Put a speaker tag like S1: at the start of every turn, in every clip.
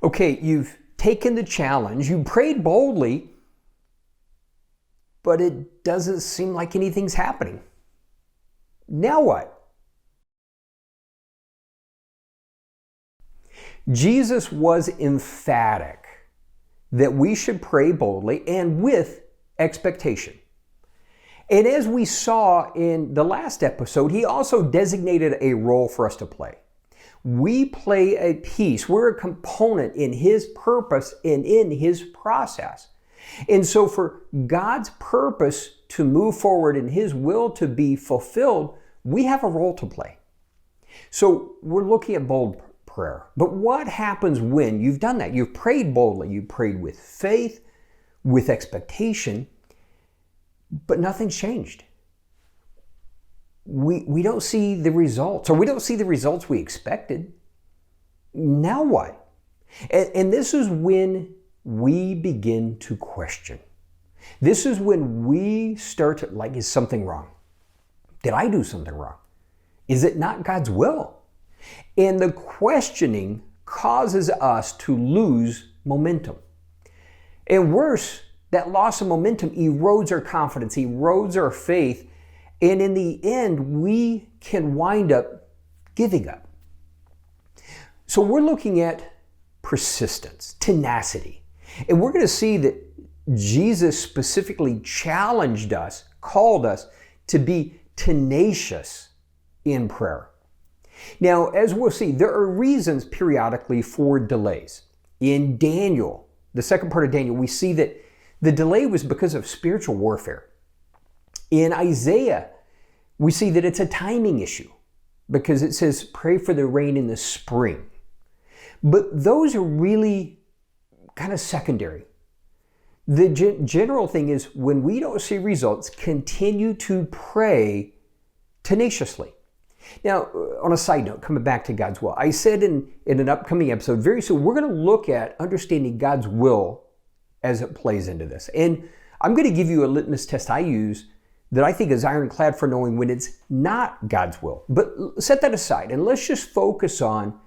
S1: Okay, you've taken the challenge, you prayed boldly, but it doesn't seem like anything's happening. Now what? Jesus was emphatic that we should pray boldly and with expectation. And as we saw in the last episode, he also designated a role for us to play. We play a piece. We're a component in his purpose and in his process. And so for God's purpose to move forward and his will to be fulfilled, we have a role to play. So we're looking at bold prayer. But what happens when you've done that? You've prayed boldly. You prayed with faith, with expectation, but nothing's changed. We don't see the results, or we don't see the results we expected. Now what? And this is when we begin to question. This is when we start to, like, is something wrong? Did I do something wrong? Is it not God's will? And the questioning causes us to lose momentum. And worse, that loss of momentum erodes our confidence, erodes our faith, and in the end, we can wind up giving up. So we're looking at persistence, tenacity. And we're going to see that Jesus specifically challenged us, called us to be tenacious in prayer. Now, as we'll see, there are reasons periodically for delays. In Daniel, the second part of Daniel, we see that the delay was because of spiritual warfare. In Isaiah, we see that it's a timing issue because it says, pray for the rain in the spring. But those are really kind of secondary. The general thing is when we don't see results, continue to pray tenaciously. Now, on a side note, coming back to God's will, I said in an upcoming episode, very soon, we're going to look at understanding God's will as it plays into this. And I'm going to give you a litmus test I use that I think is ironclad for knowing when it's not God's will. But set that aside and let's just focus on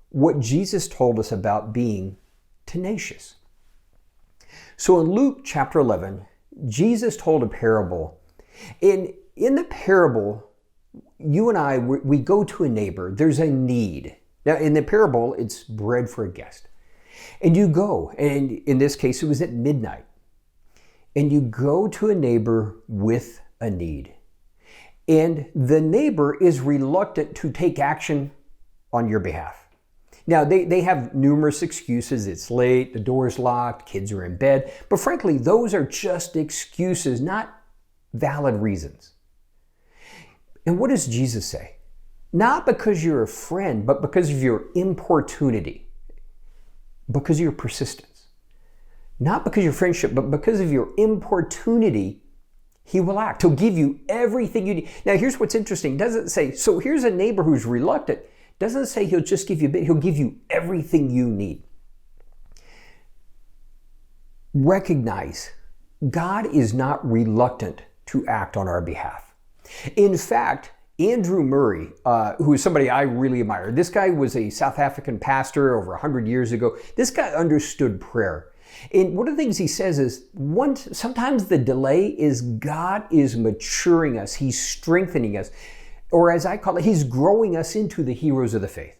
S1: what Jesus told us about being tenacious. So in Luke chapter 11, Jesus told a parable. And in the parable, you and I, we go to a neighbor. There's a need. Now, in the parable, it's bread for a guest. And you go, and in this case, it was at midnight. And you go to a neighbor with a need. And the neighbor is reluctant to take action on your behalf. Now, they have numerous excuses. It's late, the door's locked, kids are in bed. But frankly, those are just excuses, not valid reasons. And what does Jesus say? Not because you're a friend, but because of your importunity, because of your persistence. Not because of your friendship, but because of your importunity, he will act. He'll give you everything you need. Now, here's what's interesting. It doesn't say, so here's a neighbor who's reluctant. It doesn't say he'll just give you a bit. He'll give you everything you need. Recognize God is not reluctant to act on our behalf. In fact, Andrew Murray, who is somebody I really admire, this guy was a South African pastor over 100 years ago. This guy understood prayer. And one of the things he says is, sometimes the delay is God is maturing us. He's strengthening us. Or as I call it, he's growing us into the heroes of the faith.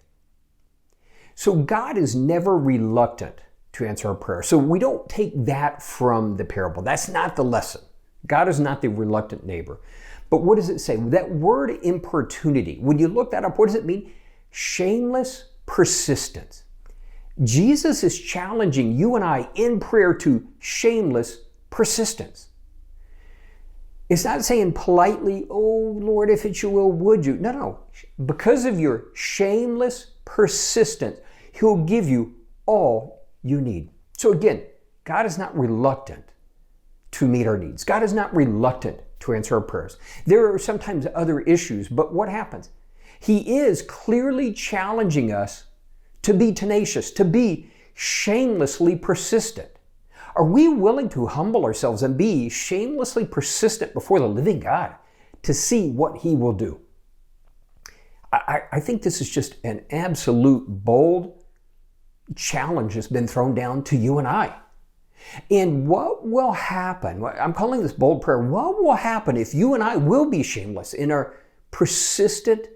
S1: So God is never reluctant to answer our prayer. So we don't take that from the parable. That's not the lesson. God is not the reluctant neighbor. But what does it say? That word importunity, when you look that up, what does it mean? Shameless persistence. Jesus is challenging you and I in prayer to shameless persistence. It's not saying politely, oh Lord, if it's your will, would you? No. Because of your shameless persistence, he'll give you all you need. So again, God is not reluctant to meet our needs. God is not reluctant to answer our prayers. There are sometimes other issues, but what happens? He is clearly challenging us to be tenacious, to be shamelessly persistent. Are we willing to humble ourselves and be shamelessly persistent before the living God to see what he will do? I think this is just an absolute bold challenge has been thrown down to you and I. And what will happen, I'm calling this bold prayer, what will happen if you and I will be shameless in our persistent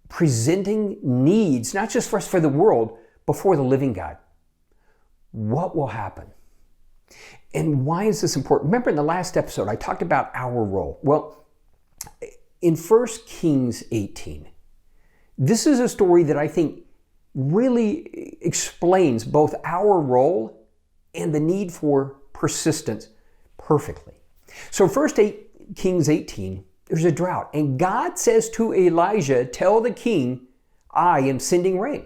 S1: presenting needs, not just for us, for the world, before the living God? What will happen? And why is this important? Remember in the last episode, I talked about our role. Well, in 1 Kings 18, this is a story that I think really explains both our role and the need for persistence perfectly. So 1 Kings 18, there's a drought. And God says to Elijah, tell the king, I am sending rain.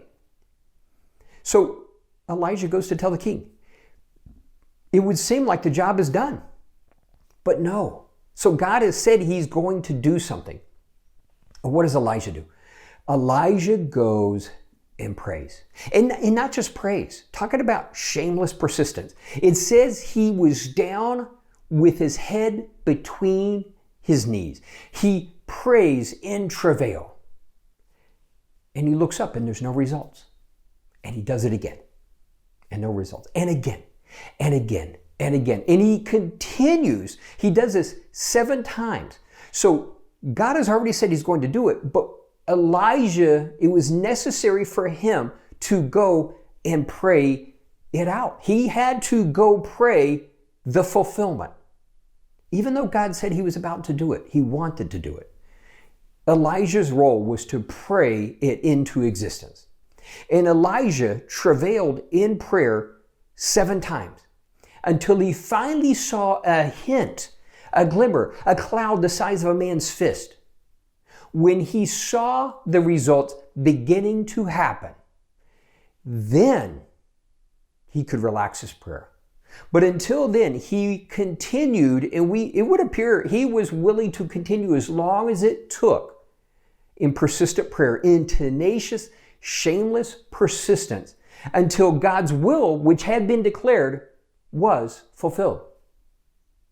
S1: So Elijah goes to tell the king. It would seem like the job is done. But no. So God has said he's going to do something. What does Elijah do? Elijah goes and prays. And not just prays. Talking about shameless persistence. It says he was down with his head between his knees. He prays in travail. And he looks up and there's no results. And he does it again. And no results. And again. And again. And again. And he continues. He does this 7 times. So God has already said he's going to do it. But Elijah, it was necessary for him to go and pray it out. He had to go pray the fulfillment. Even though God said he was about to do it, he wanted to do it. Elijah's role was to pray it into existence. And Elijah travailed in prayer 7 times until he finally saw a hint, a glimmer, a cloud the size of a man's fist. When he saw the results beginning to happen, then he could relax his prayer. But until then, he continued, and it would appear he was willing to continue as long as it took in persistent prayer, in tenacious, shameless persistence, until God's will, which had been declared, was fulfilled.